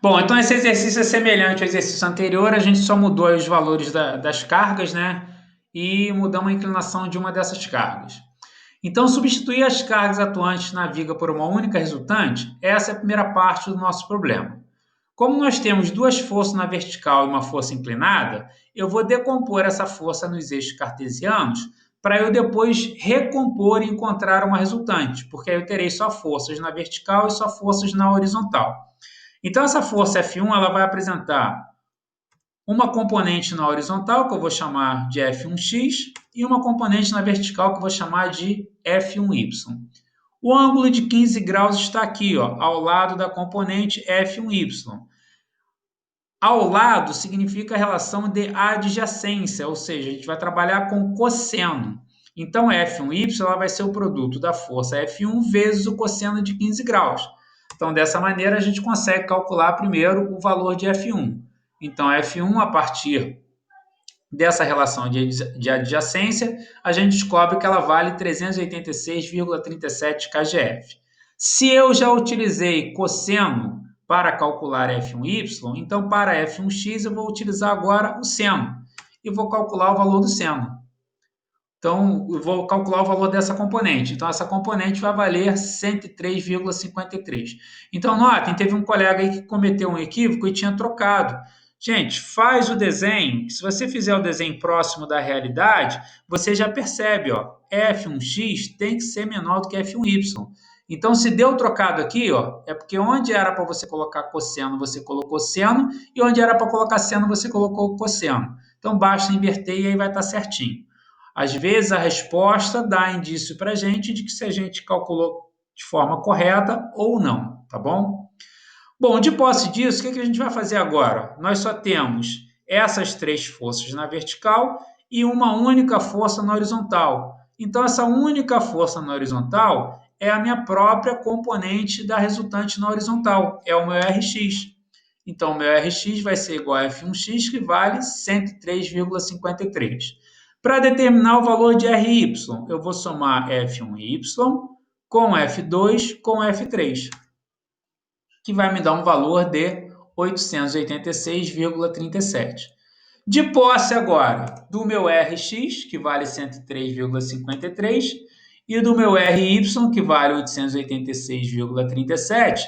Bom, então esse exercício é semelhante ao exercício anterior, a gente só mudou aí os valores das cargas, né? E mudamos a inclinação de uma dessas cargas. Então, substituir as cargas atuantes na viga por uma única resultante, essa é a primeira parte do nosso problema. Como nós temos duas forças na vertical e uma força inclinada, eu vou decompor essa força nos eixos cartesianos para eu depois recompor e encontrar uma resultante, porque aí eu terei só forças na vertical e só forças na horizontal. Então, essa força F1 ela vai apresentar uma componente na horizontal, que eu vou chamar de F1x, e uma componente na vertical, que eu vou chamar de F1y. O ângulo de 15 graus está aqui, ó, ao lado da componente F1y. Ao lado significa a relação de adjacência, ou seja, a gente vai trabalhar com cosseno. Então, F1y ela vai ser o produto da força F1 vezes o cosseno de 15 graus. Então, dessa maneira, a gente consegue calcular primeiro o valor de F1. Então, F1, a partir dessa relação de adjacência, a gente descobre que ela vale 386,37 kgf. Se eu já utilizei cosseno para calcular F1y, então para F1x eu vou utilizar agora o seno e vou calcular o valor do seno. Então, eu vou calcular o valor dessa componente. Então, essa componente vai valer 103,53. Então, notem, teve um colega aí que cometeu um equívoco e tinha trocado. Gente, faz o desenho. Se você fizer o desenho próximo da realidade, você já percebe, ó, F1x tem que ser menor do que F1y. Então, se deu trocado aqui, ó, é porque onde era para você colocar cosseno, você colocou seno, e onde era para colocar seno, você colocou cosseno. Então, basta inverter e aí vai estar certinho. Às vezes a resposta dá indício para a gente de que se a gente calculou de forma correta ou não, tá bom? Bom, de posse disso, o que a gente vai fazer agora? Nós só temos essas três forças na vertical e uma única força na horizontal. Então, essa única força na horizontal é a minha própria componente da resultante na horizontal, é o meu Rx. Então, o meu Rx vai ser igual a F1x, que vale 103,53. Para determinar o valor de Ry, eu vou somar F1y com F2 com F3, que vai me dar um valor de 886,37. De posse agora do meu Rx, que vale 103,53, e do meu Ry, que vale 886,37,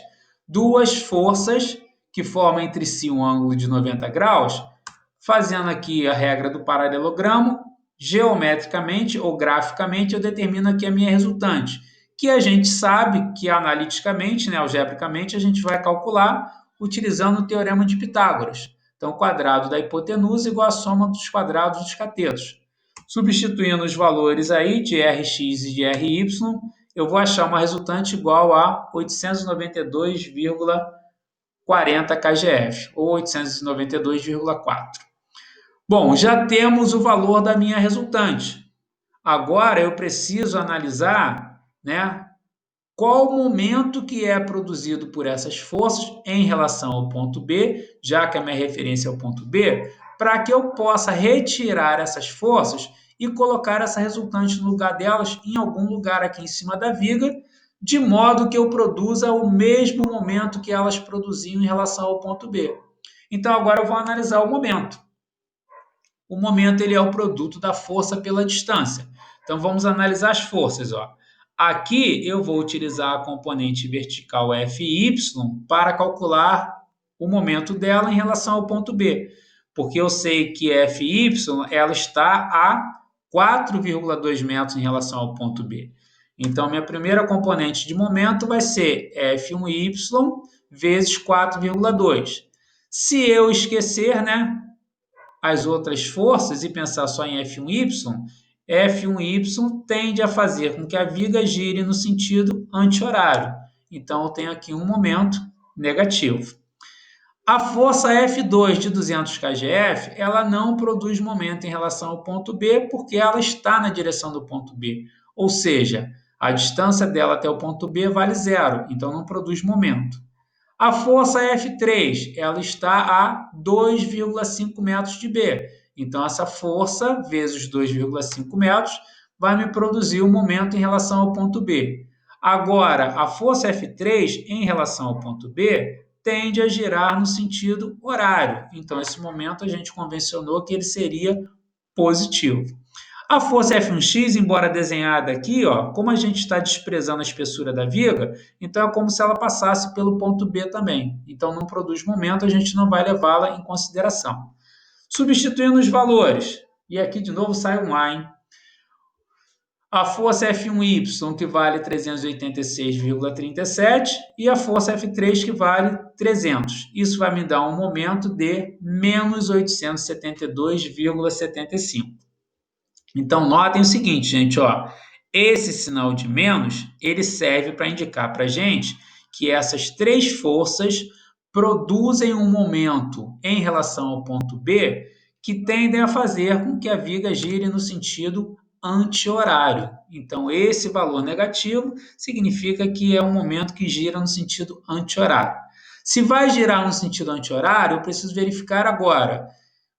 duas forças que formam entre si um ângulo de 90 graus, fazendo aqui a regra do paralelogramo, geometricamente ou graficamente eu determino aqui a minha resultante, que a gente sabe que analiticamente, né, algebricamente, a gente vai calcular utilizando o teorema de Pitágoras. Então, o quadrado da hipotenusa igual a soma dos quadrados dos catetos. Substituindo os valores aí de Rx e de Ry, eu vou achar uma resultante igual a 892,40 kgf, ou 892,4. Bom, já temos o valor da minha resultante. Agora eu preciso analisar, né, qual o momento que é produzido por essas forças em relação ao ponto B, já que a minha referência é o ponto B, para que eu possa retirar essas forças e colocar essa resultante no lugar delas em algum lugar aqui em cima da viga, de modo que eu produza o mesmo momento que elas produziam em relação ao ponto B. Então agora eu vou analisar o momento. O momento ele é o produto da força pela distância. Então vamos analisar as forças, ó. Aqui eu vou utilizar a componente vertical Fy para calcular o momento dela em relação ao ponto B, porque eu sei que Fy ela está a 4,2 metros em relação ao ponto B. Então minha primeira componente de momento vai ser F1y vezes 4,2. Se eu esquecer, né, as outras forças e pensar só em F1y, F1y tende a fazer com que a viga gire no sentido anti-horário. Então, eu tenho aqui um momento negativo. A força F2 de 200 kgf, ela não produz momento em relação ao ponto B, porque ela está na direção do ponto B. Ou seja, a distância dela até o ponto B vale zero, então não produz momento. A força F3, ela está a 2,5 metros de B. Então, essa força vezes 2,5 metros vai me produzir um momento em relação ao ponto B. Agora, a força F3 em relação ao ponto B tende a girar no sentido horário. Então, esse momento a gente convencionou que ele seria positivo. A força F1x, embora desenhada aqui, ó, como a gente está desprezando a espessura da viga, então é como se ela passasse pelo ponto B também. Então não produz momento, a gente não vai levá-la em consideração. Substituindo os valores, e aqui de novo sai um A, hein? A força F1Y, que vale 386,37, e a força F3, que vale 300. Isso vai me dar um momento de menos 872,75. Então, notem o seguinte, gente, ó, esse sinal de menos, ele serve para indicar para a gente que essas três forças produzem um momento em relação ao ponto B que tendem a fazer com que a viga gire no sentido anti-horário. Então, esse valor negativo significa que é um momento que gira no sentido anti-horário. Se vai girar no sentido anti-horário, eu preciso verificar agora.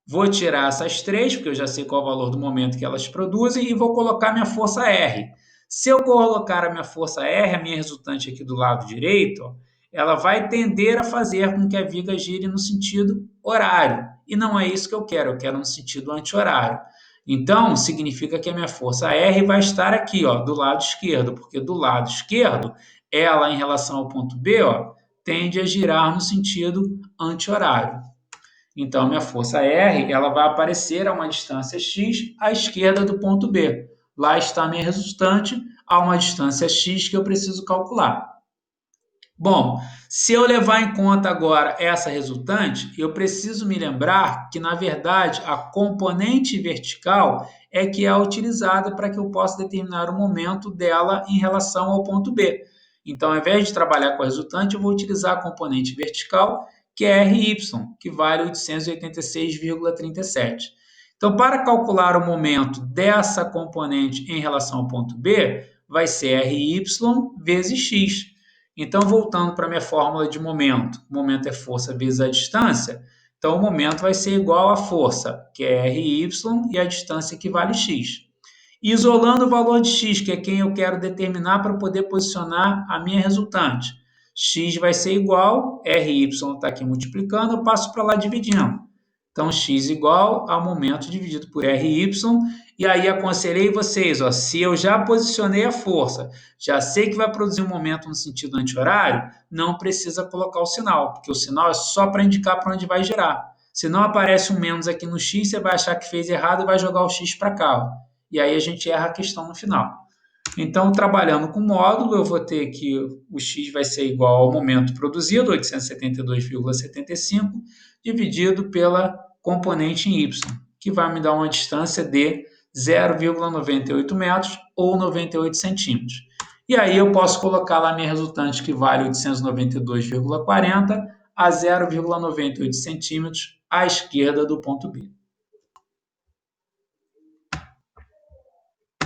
Vou tirar essas três, porque eu já sei qual é o valor do momento que elas produzem, e vou colocar minha força R. Se eu colocar a minha força R, a minha resultante aqui do lado direito, ó, ela vai tender a fazer com que a viga gire no sentido horário. E não é isso que eu quero no sentido anti-horário. Então, significa que a minha força R vai estar aqui, ó, do lado esquerdo, porque do lado esquerdo, ela, em relação ao ponto B, ó, tende a girar no sentido anti-horário. Então, minha força R ela vai aparecer a uma distância x à esquerda do ponto B. Lá está a minha resultante a uma distância x que eu preciso calcular. Bom, se eu levar em conta agora essa resultante, eu preciso me lembrar que, na verdade, a componente vertical é que é utilizada para que eu possa determinar o momento dela em relação ao ponto B. Então, ao invés de trabalhar com a resultante, eu vou utilizar a componente vertical, que é RY, que vale 886,37. Então, para calcular o momento dessa componente em relação ao ponto B, vai ser RY vezes x. Então, voltando para a minha fórmula de momento, o momento é força vezes a distância, então o momento vai ser igual à força, que é RY, e a distância que vale x. Isolando o valor de x, que é quem eu quero determinar para poder posicionar a minha resultante. X vai ser igual, RY está aqui multiplicando, eu passo para lá dividindo. Então, x igual ao momento dividido por RY. E aí aconselhei vocês, ó, se eu já posicionei a força, já sei que vai produzir um momento no sentido anti-horário, não precisa colocar o sinal, porque o sinal é só para indicar para onde vai girar. Se não aparece um menos aqui no x, você vai achar que fez errado e vai jogar o x para cá. Ó. E aí a gente erra a questão no final. Então, trabalhando com módulo, eu vou ter que o x vai ser igual ao momento produzido, 872,75, dividido pela componente em y, que vai me dar uma distância de 0,98 metros ou 98 centímetros. E aí eu posso colocar lá minha resultante, que vale 892,40 a 0,98 centímetros à esquerda do ponto B.